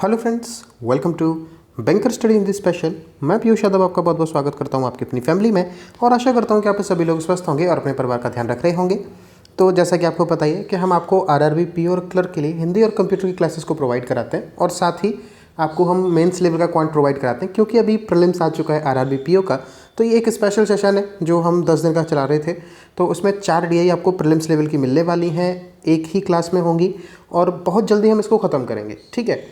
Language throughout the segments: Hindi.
Hello friends, welcome to banker study Hindi special. मैं पीयूष यादव आपका बहुत बहुत स्वागत करता हूं आपकी अपनी फैमिली में और आशा करता हूं कि आप सभी लोग स्वस्थ होंगे और अपने परिवार का ध्यान रख रहे होंगे। तो जैसा कि आपको पता ही है कि हम आपको आरआरबी पीओ और क्लर्क के लिए हिंदी और कंप्यूटर की क्लासेस को प्रोवाइड कराते हैं और साथ ही आपको हम मेंस लेवल का क्वांट प्रोवाइड कराते हैं, क्योंकि अभी प्रीलिम्स आ चुका है आरआरबी पीओ का। तो ये एक स्पेशल सेशन है जो हम 10 दिन का चला रहे थे। तो उसमें 4 डीआई आपको प्रीलिम्स लेवल की मिलने वाली हैं, एक ही क्लास में होंगी और बहुत जल्दी हम इसको ख़त्म करेंगे, ठीक है।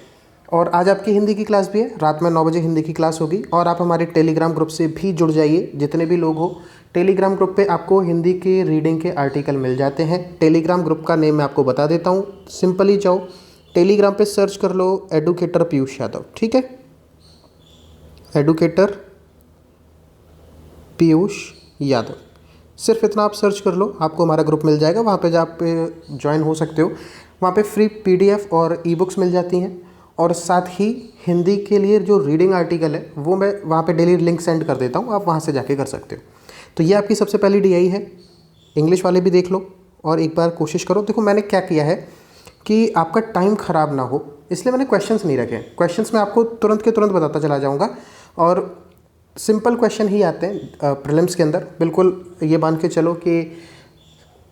और आज आपकी हिंदी की क्लास भी है, रात में 9 बजे हिंदी की क्लास होगी। और आप हमारे टेलीग्राम ग्रुप से भी जुड़ जाइए, जितने भी लोग हो। टेलीग्राम ग्रुप पे आपको हिंदी के रीडिंग के आर्टिकल मिल जाते हैं। टेलीग्राम ग्रुप का नेम मैं आपको बता देता हूँ, सिंपली जाओ टेलीग्राम पे सर्च कर लो एडुकेटर पीयूष यादव, ठीक है। एडुकेटर पीयूष यादव, सिर्फ इतना आप सर्च कर लो, आपको हमारा ग्रुप मिल जाएगा। वहाँ पे आप ज्वाइन हो सकते हो। वहाँ पे फ्री पीडीएफ और ई बुक्स मिल जाती हैं और साथ ही हिंदी के लिए जो रीडिंग आर्टिकल है वो मैं वहाँ पे डेली लिंक सेंड कर देता हूँ, आप वहाँ से जाके कर सकते हो। तो ये आपकी सबसे पहली डीआई है। इंग्लिश वाले भी देख लो और एक बार कोशिश करो। देखो मैंने क्या किया है कि आपका टाइम ख़राब ना हो, इसलिए मैंने क्वेश्चंस नहीं रखे। क्वेश्चंस मैं आपको तुरंत के तुरंत बताता चला जाऊँगा और सिंपल क्वेश्चन ही आते हैं प्रीलिम्स के अंदर। बिल्कुल ये मान के चलो कि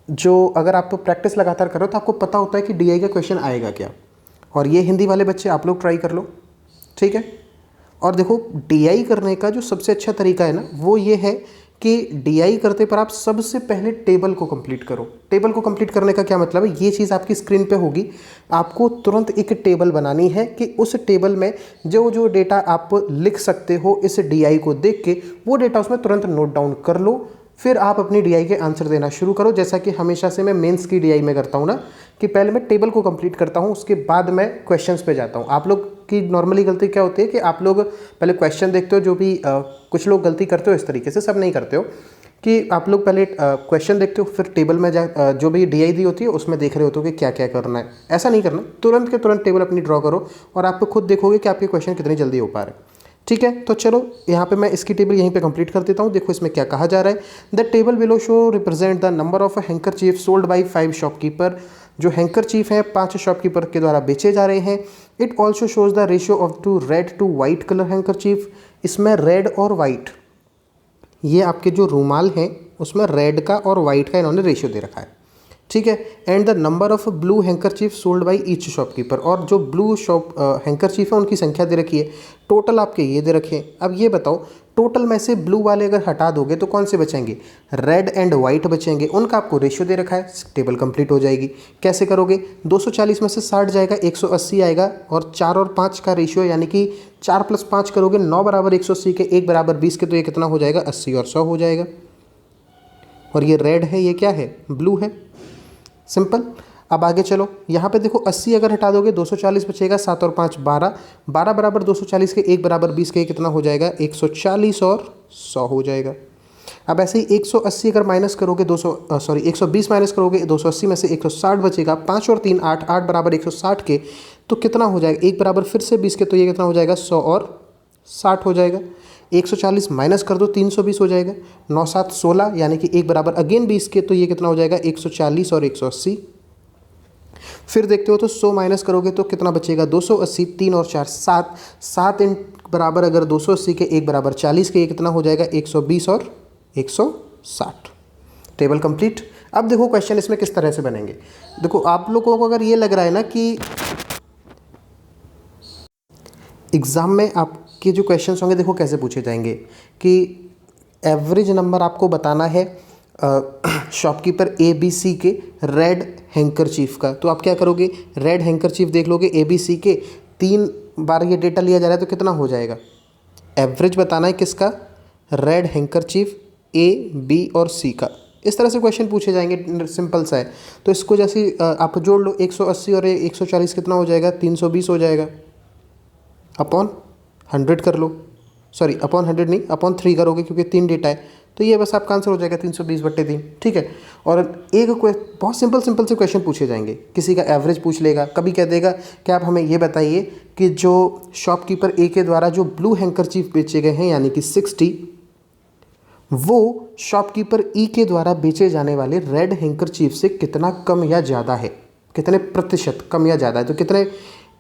जो अगर आप प्रैक्टिस लगातार करो तो आपको पता होता है कि डीआई का क्वेश्चन आएगा क्या। और ये हिंदी वाले बच्चे आप लोग ट्राई कर लो, ठीक है। और देखो डीआई करने का जो सबसे अच्छा तरीका है ना, वो ये है कि डीआई करते पर आप सबसे पहले टेबल को कंप्लीट करो। टेबल को कंप्लीट करने का क्या मतलब है, ये चीज़ आपकी स्क्रीन पे होगी। आपको तुरंत एक टेबल बनानी है कि उस टेबल में जो जो डेटा आप लिख सकते हो इस डीआई को देख के, वो डेटा उसमें तुरंत नोट डाउन कर लो। फिर आप अपनी डीआई के आंसर देना शुरू करो, जैसा कि हमेशा से मैं मेंस की डीआई में करता हूँ ना, कि पहले मैं टेबल को कंप्लीट करता हूँ, उसके बाद मैं क्वेश्चंस पे जाता हूँ। आप लोग की नॉर्मली गलती क्या होती है कि आप लोग पहले क्वेश्चन देखते हो, जो भी कुछ लोग गलती करते हो इस तरीके से, सब नहीं करते हो, कि आप लोग पहले क्वेश्चन देखते हो फिर टेबल में जो भी डीआई दी होती है उसमें देख रहे होते हो कि क्या क्या करना है। ऐसा नहीं करना, तुरंत के तुरंत टेबल अपनी ड्रॉ करो और आप खुद देखोगे कि आपके क्वेश्चन कितनी जल्दी हो पा रहे हैं, ठीक है। तो चलो यहाँ पे मैं इसकी टेबल यहीं पे कंप्लीट कर देता हूँ। देखो इसमें क्या कहा जा रहा है। The table below show represent the number of handkerchief sold by 5 shopkeeper. जो हैंकरचीफ हैं 5 शॉपकीपर के द्वारा बेचे जा रहे हैं। It also shows the ratio of two red to white colour handkerchief. इसमें रेड और वाइट, ये आपके जो रूमाल हैं उसमें रेड का और वाइट का इन्होंने रेशियो दे रखा है, ठीक है। And the number of blue handkerchief sold by each shopkeeper, और जो ब्लू हैंकरचीफ है उनकी संख्या दे रखी है। टोटल आपके ये दे रखे हैं। अब ये बताओ टोटल में से ब्लू वाले अगर हटा दोगे तो कौन से बचेंगे, रेड एंड वाइट बचेंगे। उनका आपको रेशियो दे रखा है, टेबल कंप्लीट हो जाएगी। कैसे करोगे, 240 में से 60 जाएगा, 180 आएगा और 4 और 5 का रेशियो, यानी कि 4 + 5 करोगे 9 = 180 के 1 = 20 के, तो ये कितना हो जाएगा, 80 और 100 हो जाएगा। और ये रेड है, ये क्या है, ब्लू है, सिंपल। अब आगे चलो, यहाँ पे देखो 80 अगर हटा दोगे 240 बचेगा, 7 और 5 12, 12 = 240 के 1 = 20 के कितना हो जाएगा, 140 और 100 हो जाएगा। अब ऐसे ही 180 अगर माइनस करोगे 120 माइनस करोगे 280 में से 160 बचेगा, 5 और 3 8, 8 = 160 के, तो कितना हो जाएगा, 1 = फिर से 20 के, तो ये कितना हो जाएगा, 100 और 60 हो जाएगा। 140 माइनस कर दो 320 हो जाएगा, 9 7 16, यानी कि 1 = अगेन 20 के, तो ये कितना हो जाएगा, 140 और 180। फिर देखते हो तो 100 माइनस करोगे तो कितना बचेगा, 280, 3 और 4 7, 7 इन बराबर अगर 280 के 1 = 40 के, ये कितना हो जाएगा, 120 और 160। Table complete. अब देखो क्वेश्चन इसमें किस तरह से बनेंगे। देखो आप लोगों को अगर ये लग रहा है ना कि एग्ज़ाम में आपके जो क्वेश्चंस होंगे देखो कैसे पूछे जाएंगे, कि एवरेज नंबर आपको बताना है शॉपकीपर ए बी सी के रेड हैंकरचीफ का। तो आप क्या करोगे, रेड हैंकरचीफ देख लोगे ए बी सी के, 3 बार ये डेटा लिया जा रहा है तो कितना हो जाएगा, एवरेज बताना है किसका, रेड हैंकरचीफ ए बी और सी का। इस तरह से क्वेश्चन पूछे जाएंगे, सिंपल सा है। तो इसको जैसे आप जोड़ लो, 180 और 140 कितना हो जाएगा, 320 हो जाएगा, अपॉन 100 कर लो, सॉरी अपॉन 100 नहीं, अपॉन 3 करोगे क्योंकि 3 डेटा है, तो ये बस आपका आंसर हो जाएगा 320/3, ठीक है। और एक बहुत सिंपल से क्वेश्चन पूछे जाएंगे। किसी का एवरेज पूछ लेगा, कभी कह देगा कि आप हमें ये बताइए कि जो शॉपकीपर ए के द्वारा जो ब्लू हैंकरचीफ बेचे गए हैं यानी कि 60, वो शॉपकीपर ई के द्वारा बेचे जाने वाले रेड हैंकरचीफ से कितना कम या ज़्यादा है, कितने प्रतिशत कम या ज़्यादा है। तो कितने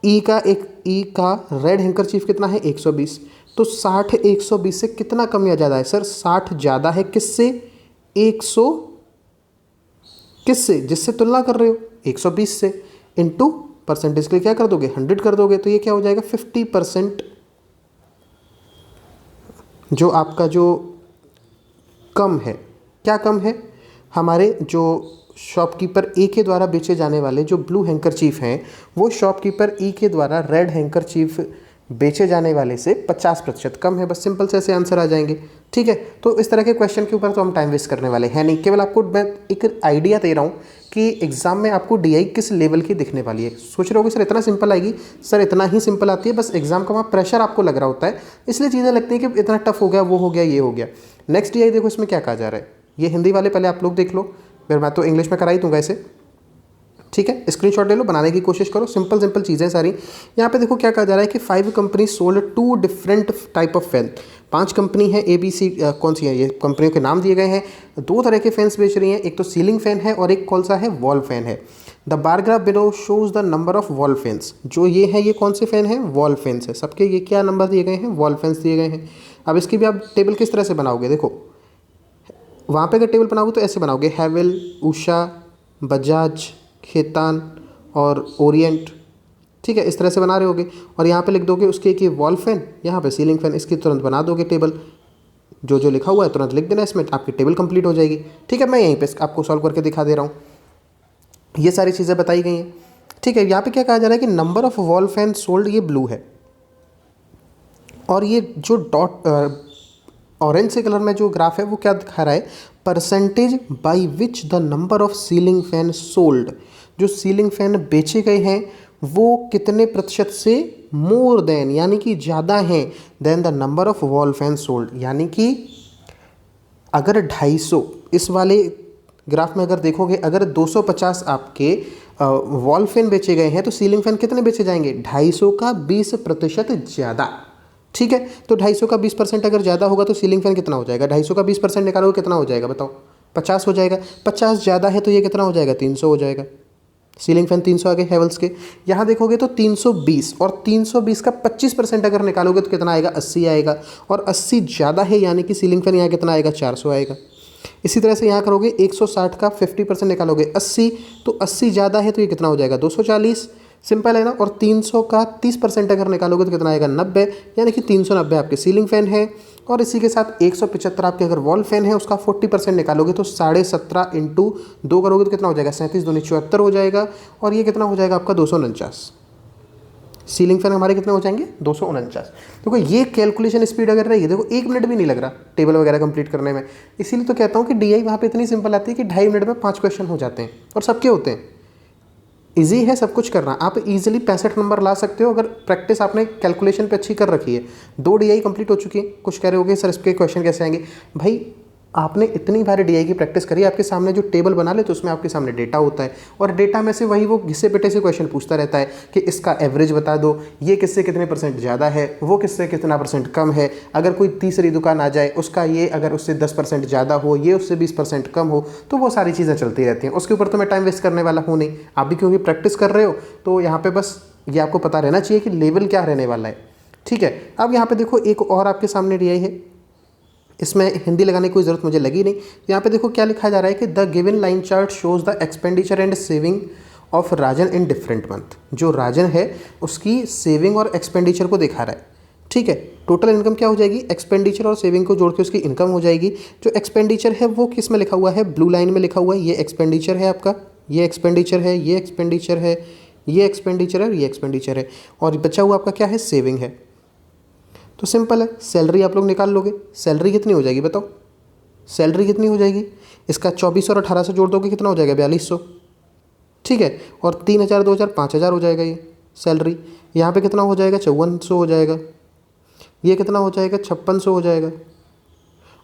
ई का रेड हैंकरचीफ कितना है 120, तो 60 120 से कितना कम या ज़्यादा है सर? 60 ज़्यादा है किससे? 100 किससे? जिससे तुलना कर रहे हो 120 से, इंटू परसेंटेज के लिए क्या कर दोगे 100 कर दोगे, तो ये क्या हो जाएगा 50%। जो आपका जो कम है, क्या कम है? हमारे जो शॉपकीपर ए के द्वारा बेचे जाने वाले जो ब्लू हैंकरचीफ हैं वो शॉपकीपर ई के द्वारा रेड हैंकरचीफ बेचे जाने वाले से 50% कम है। बस सिंपल से ऐसे आंसर आ जाएंगे। ठीक है, तो इस तरह के क्वेश्चन के ऊपर तो हम टाइम वेस्ट करने वाले हैं नहीं, केवल आपको मैं एक आइडिया दे रहा हूँ कि एग्जाम में आपको डीआई किस लेवल की दिखने वाली है। सोच रहे होगे सर इतना सिंपल आएगी, सर इतना ही सिंपल आती है, बस एग्जाम का वहाँ प्रेशर आपको लग रहा होता है, इसलिए चीज़ें लगती हैं कि इतना टफ हो गया, वो हो गया, ये हो गया। नेक्स्ट डीआई देखो इसमें क्या कहा जा रहा है, ये हिंदी वाले पहले आप लोग देख लो, फिर मैं तो इंग्लिश में करा ही दूंगा इसे। ठीक है, स्क्रीनशॉट ले लो, बनाने की कोशिश करो, सिंपल सिंपल चीज़ें सारी। यहाँ पे देखो क्या कहा जा रहा है कि 5 company sold 2 different type of fan. 5 company है ABC, कौन सी है ये कंपनियों के नाम दिए गए हैं। 2 तरह के फैंस बेच रही हैं, एक तो सीलिंग फैन है और एक कौन सा है वॉल फैन है। The bar graph below shows the number of wall fans. जो ये है ये कौन से फैन है? वॉल फैंस है। सबके ये क्या नंबर दिए गए हैं? वॉल फैंस दिए गए हैं। अब इसकी भी आप टेबल किस तरह से बनाओगे, देखो वहाँ पे अगर टेबल बनाओगे तो ऐसे बनाओगे, हैवेल, उषा, बजाज, खेतान और ओरिएंट। ठीक है, इस तरह से बना रहे होगे और यहाँ पे लिख दोगे उसके एक ये वॉल फैन, यहाँ पे सीलिंग फैन, इसकी तुरंत बना दोगे टेबल। जो जो लिखा हुआ है तुरंत लिख देना इसमें, आपकी टेबल कंप्लीट हो जाएगी। ठीक है, मैं यहीं पे आपको सॉल्व करके दिखा दे रहा हूँ, ये सारी चीज़ें बताई गई हैं। ठीक है, यहाँ पे क्या कहा जा रहा है कि number of wall fan sold, ये ब्लू है, और ये जो डॉट ऑरेंज से कलर में जो ग्राफ है वो क्या दिखा रहा है? Percentage by which the number of ceiling fan sold. जो सीलिंग फैन बेचे गए हैं वो कितने प्रतिशत से मोर देन, यानी कि ज़्यादा हैं than the number of wall fan sold. यानी कि अगर 250 इस वाले ग्राफ में अगर देखोगे, अगर 250 आपके वॉल फैन बेचे गए हैं तो सीलिंग फैन कितने बेचे जाएंगे? 250 का 20% ज़्यादा। ठीक है, तो 250 का 20% अगर ज़्यादा होगा तो सीलिंग फैन कितना हो जाएगा? 250 का 20% निकालोगे कितना हो जाएगा बताओ? 50 हो जाएगा। 50 ज़्यादा है तो ये कितना हो जाएगा? 300 हो जाएगा। सीलिंग फैन 300 आ गए हैवेल्स के। यहाँ देखोगे तो 320, और 320 का 25% अगर निकालोगे तो कितना आएगा? 80 आएगा, और 80 ज़्यादा है यानी कि सीलिंग फैन यहाँ कितना आएगा? 400 आएगा। इसी तरह से यहाँ करोगे 160 का 50% निकालोगे 80, तो 80 ज़्यादा है तो ये कितना हो जाएगा? 240। सिंपल है ना। और 300 का 30% अगर निकालोगे तो कितना आएगा? 90, यानी कि 390 आपके सीलिंग फैन है। और इसी के साथ 175 आपके अगर वॉल फैन है उसका 40% निकालोगे तो 17.5 इंटू 2 करोगे तो कितना हो जाएगा? 37 दूनी 74 हो जाएगा। और ये कितना हो जाएगा आपका? 249। सीलिंग फैन हमारे कितने हो जाएंगे? 249। देखो ये कैलकुलेशन स्पीड अगर रही है, देखो 1 मिनट भी नहीं लग रहा टेबल वगैरह कंप्लीट करने में। इसीलिए तो कहता हूँ कि डीआई वहाँ पे इतनी सिंपल आती है कि 2.5 मिनट में 5 क्वेश्चन हो जाते हैं और सबके होते हैं। इजी है सब कुछ करना, आप इजीली 65 नंबर ला सकते हो अगर प्रैक्टिस आपने कैलकुलेशन पे अच्छी कर रखी है। 2 डीआई कंप्लीट हो चुकी है। कुछ कह रहे होगे सर इसके क्वेश्चन कैसे आएंगे? भाई आपने इतनी बार डीआई की प्रैक्टिस करी, आपके सामने जो टेबल बना ले तो उसमें आपके सामने डेटा होता है, और डेटा में से वही वो घिसे पिटे से क्वेश्चन पूछता रहता है कि इसका एवरेज बता दो, ये किससे कितने % ज़्यादा है, वो किससे कितना % कम है। अगर कोई तीसरी दुकान आ जाए उसका ये अगर उससे 10% ज़्यादा हो, ये उससे 20% कम हो, तो वो सारी चीज़ें चलती रहती हैं। उसके ऊपर तो मैं टाइम वेस्ट करने वाला हूँ नहीं। आप भी क्योंकि प्रैक्टिस कर रहे हो तो यहाँ पर बस ये आपको पता रहना चाहिए कि लेवल क्या रहने वाला है। ठीक है, अब यहाँ पर देखो एक और आपके सामने डीआई है, इसमें हिंदी लगाने की कोई ज़रूरत मुझे लगी नहीं। यहाँ पे देखो क्या लिखा जा रहा है कि the given line chart shows the expenditure and saving of Rajan in different month. जो राजन है उसकी सेविंग और एक्सपेंडिचर को दिखा रहा है। ठीक है, टोटल इनकम क्या हो जाएगी? एक्सपेंडिचर और सेविंग को जोड़ के उसकी इनकम हो जाएगी। जो एक्सपेंडिचर है वो किस में लिखा हुआ है? ब्लू लाइन में लिखा हुआ है। ये एक्सपेंडिचर है आपका, ये एक्सपेंडिचर है, ये एक्सपेंडिचर है, ये एक्सपेंडिचर है, ये एक्सपेंडिचर है, और बचा हुआ आपका क्या है? सेविंग है। तो सिंपल है, सैलरी आप लोग निकाल लोगे। सैलरी कितनी हो जाएगी बताओ? सैलरी कितनी हो जाएगी? इसका 24 और 18 से जोड़ दोगे कितना हो जाएगा? 4200। ठीक है, और 3000 2000 5000 हो जाएगा ये सैलरी। यहाँ पे कितना हो जाएगा? 5400 हो जाएगा। ये कितना हो जाएगा? 5600 हो जाएगा।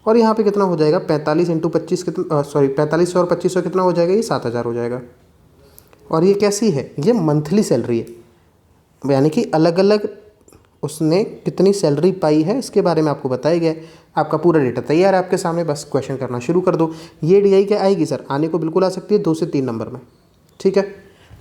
और यहाँ पे कितना हो जाएगा? 45 इंटू 25 कितना, सॉरी 4500 और 2500 कितना हो जाएगा? ये 7000 हो जाएगा। और ये कैसी है? ये मंथली सैलरी है, यानी कि अलग अलग उसने कितनी सैलरी पाई है इसके बारे में आपको बताया गया है। आपका पूरा डेटा तैयार है आपके सामने, बस क्वेश्चन करना शुरू कर दो। ये डीआई क्या आएगी सर? आने को बिल्कुल आ सकती है 2 से 3 नंबर में। ठीक है,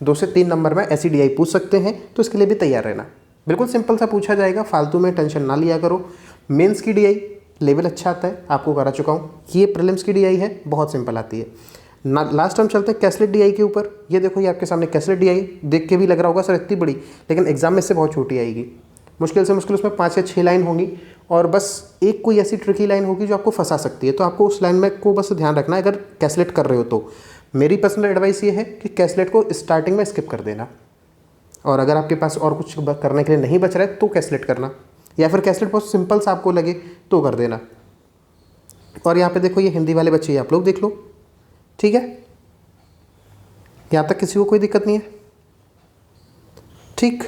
2 से 3 नंबर में ऐसी DI पूछ सकते हैं, तो इसके लिए भी तैयार रहना। बिल्कुल सिंपल सा पूछा जाएगा, फालतू में टेंशन ना लिया करो। मेंस की DI लेवल अच्छा आता है, आपको करा चुका हूँ। ये प्रीलिम्स की DI है, बहुत सिंपल आती है ना। लास्ट टाइम चलते हैं कैसलेट DI के ऊपर। ये देखो, ये आपके सामने कैसलेट DI देख के भी लग रहा होगा सर इतनी बड़ी, लेकिन एग्जाम में इससे बहुत छोटी आएगी। मुश्किल से मुश्किल उसमें 5 या 6 लाइन होंगी, और बस एक कोई ऐसी ट्रिकी लाइन होगी जो आपको फंसा सकती है। तो आपको उस लाइन में को बस ध्यान रखना है अगर कैसलेट कर रहे हो तो। मेरी पर्सनल एडवाइस ये है कि कैसलेट को स्टार्टिंग में स्किप कर देना, और अगर आपके पास और कुछ करने के लिए नहीं बच रहा है तो कैसलेट करना, या फिर कैसलेट बहुत सिंपल सा आपको लगे तो कर देना। और यहाँ पे देखो, ये हिंदी वाले बच्चे आप लोग देख लो, ठीक है। यहाँ तक किसी को कोई दिक्कत नहीं है, ठीक।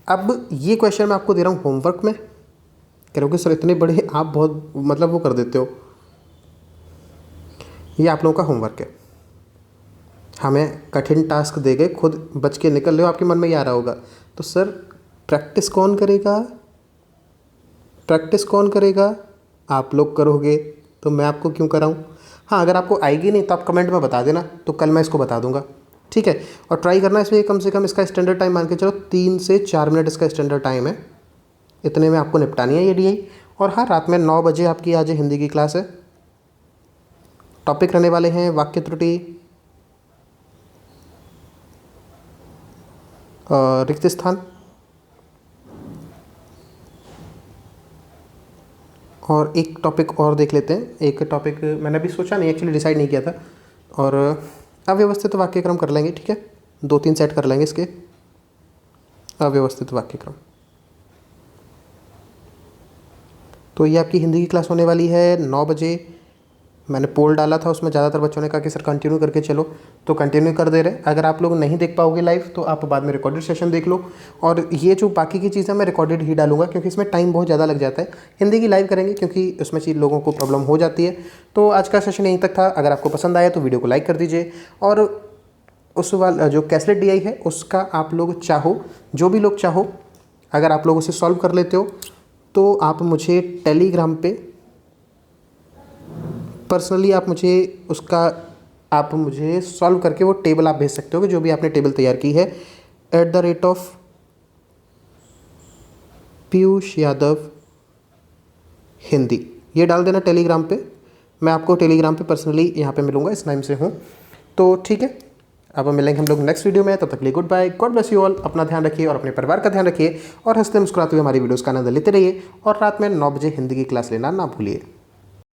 अब ये क्वेश्चन मैं आपको दे रहा हूँ होमवर्क में। कह रहे हो कि सर इतने बड़े आप बहुत मतलब वो कर देते हो। ये आप लोगों का होमवर्क है। हमें कठिन टास्क दे गए, खुद बच के निकल रहे हो। आपके मन में ये आ रहा होगा, तो सर प्रैक्टिस कौन करेगा? प्रैक्टिस कौन करेगा? आप लोग करोगे, तो मैं आपको क्यों कराऊं? हाँ, अगर आपको आएगी नहीं तो आप कमेंट में बता देना, तो कल मैं इसको बता दूंगा, ठीक है। और ट्राई करना इसमें कम से कम इसका स्टैंडर्ड टाइम मान के चलो 3 से 4 मिनट इसका स्टैंडर्ड टाइम है। इतने में आपको निपटानी है ये DI। और हाँ, रात में 9 बजे आपकी आज हिंदी की क्लास है। टॉपिक रहने वाले हैं वाक्य त्रुटि, रिक्त स्थान, और एक टॉपिक और देख लेते हैं। एक टॉपिक मैंने अभी सोचा नहीं, एक्चुअली डिसाइड नहीं किया था। और अव्यवस्थित वाक्यक्रम कर लेंगे, ठीक है। 2-3 सेट कर लेंगे इसके अव्यवस्थित वाक्यक्रम। तो ये आपकी हिंदी की क्लास होने वाली है 9 बजे। मैंने पोल डाला था, उसमें ज़्यादातर बच्चों ने कहा कि सर कंटिन्यू करके चलो, तो कंटिन्यू कर दे रहे। अगर आप लोग नहीं देख पाओगे लाइव तो आप बाद में रिकॉर्डेड सेशन देख लो। और ये जो बाकी की चीज़ें मैं रिकॉर्डेड ही डालूंगा, क्योंकि इसमें टाइम बहुत ज़्यादा लग जाता है। हिंदी की लाइव करेंगे क्योंकि उसमें चीज़ लोगों को प्रॉब्लम हो जाती है। तो आज का सेशन यहीं तक था। अगर आपको पसंद आया तो वीडियो को लाइक कर दीजिए। और उस वाला जो कैसलेट DI है उसका आप लोग चाहो, जो भी लोग चाहो, अगर आप लोग उसे सॉल्व कर लेते हो तो आप मुझे टेलीग्राम पे पर्सनली आप मुझे सॉल्व करके वो टेबल आप भेज सकते हो कि जो भी आपने टेबल तैयार की है @पीयूष यादव हिंदी, ये डाल देना टेलीग्राम पे। मैं आपको टेलीग्राम पे पर्सनली यहाँ पे मिलूँगा, इस नाम से हूँ। तो ठीक है, अब मिलेंगे हम लोग नेक्स्ट वीडियो में। तब तक के लिए good bye, god bless you all. अपना ध्यान रखिए और अपने परिवार का ध्यान रखिए, और हंसते मुस्कुराते हुए हमारी वीडियोज़ का आनंद लेते रहिए। और रात में 9 बजे हिंदी की क्लास लेना ना भूलिए।